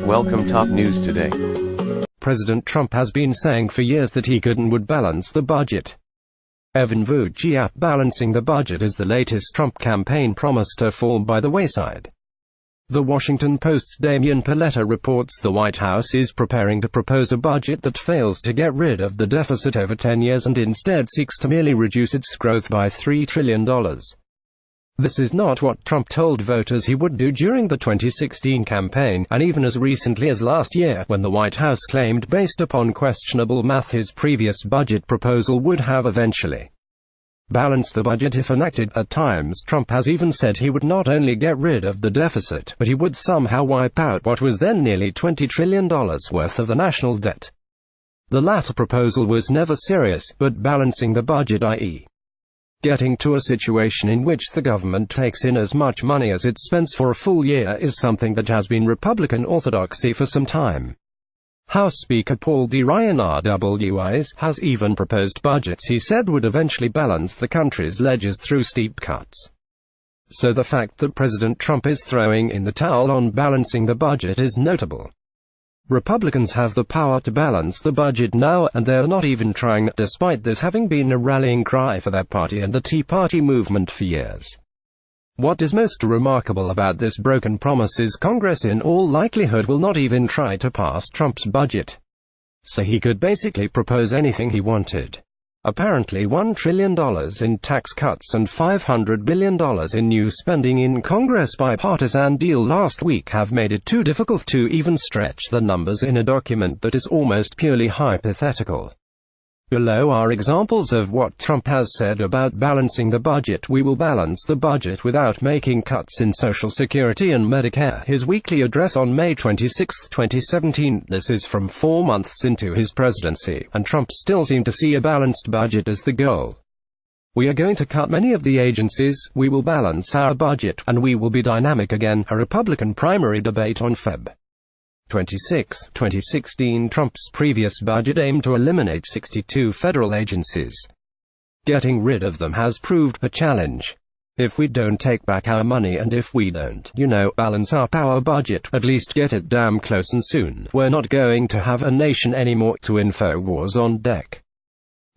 Welcome top news today. President Trump has been saying for years that he could and would balance the budget. VucciAP Balancing the budget is the latest Trump campaign promise to fall by the wayside. The Washington Post's Damian Paletta reports the White House is preparing to propose a budget that fails to get rid of the deficit over 10 years and instead seeks to merely reduce its growth by $3 trillion. This is not what Trump told voters he would do during the 2016 campaign, and even as recently as last year, when the White House claimed based upon questionable math his previous budget proposal would have eventually balanced the budget if enacted. At times, Trump has even said he would not only get rid of the deficit, but he would somehow wipe out what was then nearly $20 trillion worth of the national debt. The latter proposal was never serious, but balancing the budget, i.e., getting to a situation in which the government takes in as much money as it spends for a full year, is something that has been Republican orthodoxy for some time. House Speaker Paul D. Ryan RWIs has even proposed budgets he said would eventually balance the country's ledgers through steep cuts. So the fact that President Trump is throwing in the towel on balancing the budget is notable. Republicans have the power to balance the budget now, and they're not even trying, despite this having been a rallying cry for their party and the Tea Party movement for years. What is most remarkable about this broken promise is Congress in all likelihood will not even try to pass Trump's budget. So he could basically propose anything he wanted. Apparently $1 trillion in tax cuts and $500 billion in new spending in Congress' bipartisan deal last week have made it too difficult to even stretch the numbers in a document that is almost purely hypothetical. Below are examples of what Trump has said about balancing the budget. We will balance the budget without making cuts in Social Security and Medicare. His weekly address on May 26, 2017. This is from 4 months into his presidency, and Trump still seemed to see a balanced budget as the goal. We are going to cut many of the agencies, we will balance our budget, and we will be dynamic again. A Republican primary debate on Feb. 26, 2016. Trump's previous budget aimed to eliminate 62 federal agencies. Getting rid of them has proved a challenge. If we don't take back our money and if we don't, balance up our budget, at least get it damn close and soon, we're not going to have a nation anymore. To InfoWars on deck.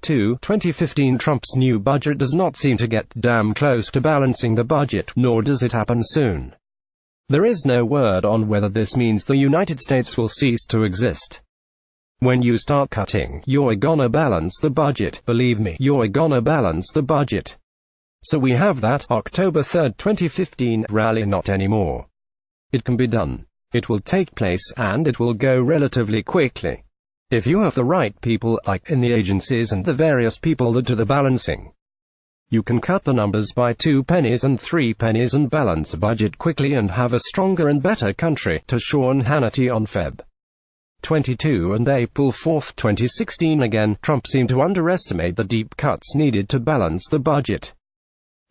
2. 2015. Trump's new budget does not seem to get damn close to balancing the budget, nor does it happen soon. There is no word on whether this means the United States will cease to exist. When you start cutting, you're gonna balance the budget. Believe me, you're gonna balance the budget. So we have that October 3, 2015 rally. Not anymore. It can be done. It will take place, and it will go relatively quickly. If you have the right people, like in the agencies and the various people that do the balancing, you can cut the numbers by 2 pennies and 3 pennies and balance a budget quickly and have a stronger and better country. To Sean Hannity on Feb. 22 and April 4, 2016. Again, Trump seemed to underestimate the deep cuts needed to balance the budget.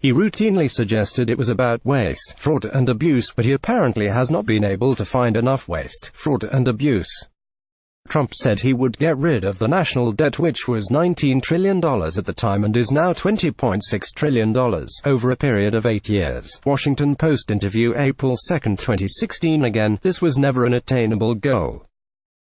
He routinely suggested it was about waste, fraud and abuse, but he apparently has not been able to find enough waste, fraud and abuse. Trump said he would get rid of the national debt, which was $19 trillion at the time and is now $20.6 trillion, over a period of 8 years. Washington Post interview April 2, 2016. Again, this was never an attainable goal.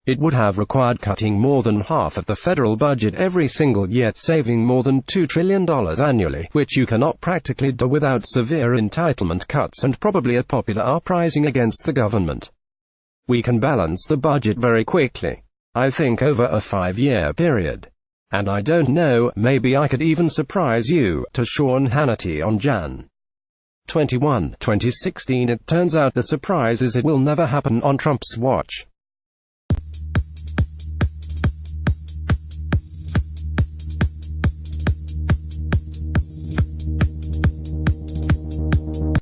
It would have required cutting more than half of the federal budget every single year, saving more than $2 trillion annually, which you cannot practically do without severe entitlement cuts and probably a popular uprising against the government. We can balance the budget very quickly. I think over a 5-year period. And I don't know, maybe I could even surprise you. To Sean Hannity on Jan. 21, 2016. It turns out the surprise is it will never happen on Trump's watch.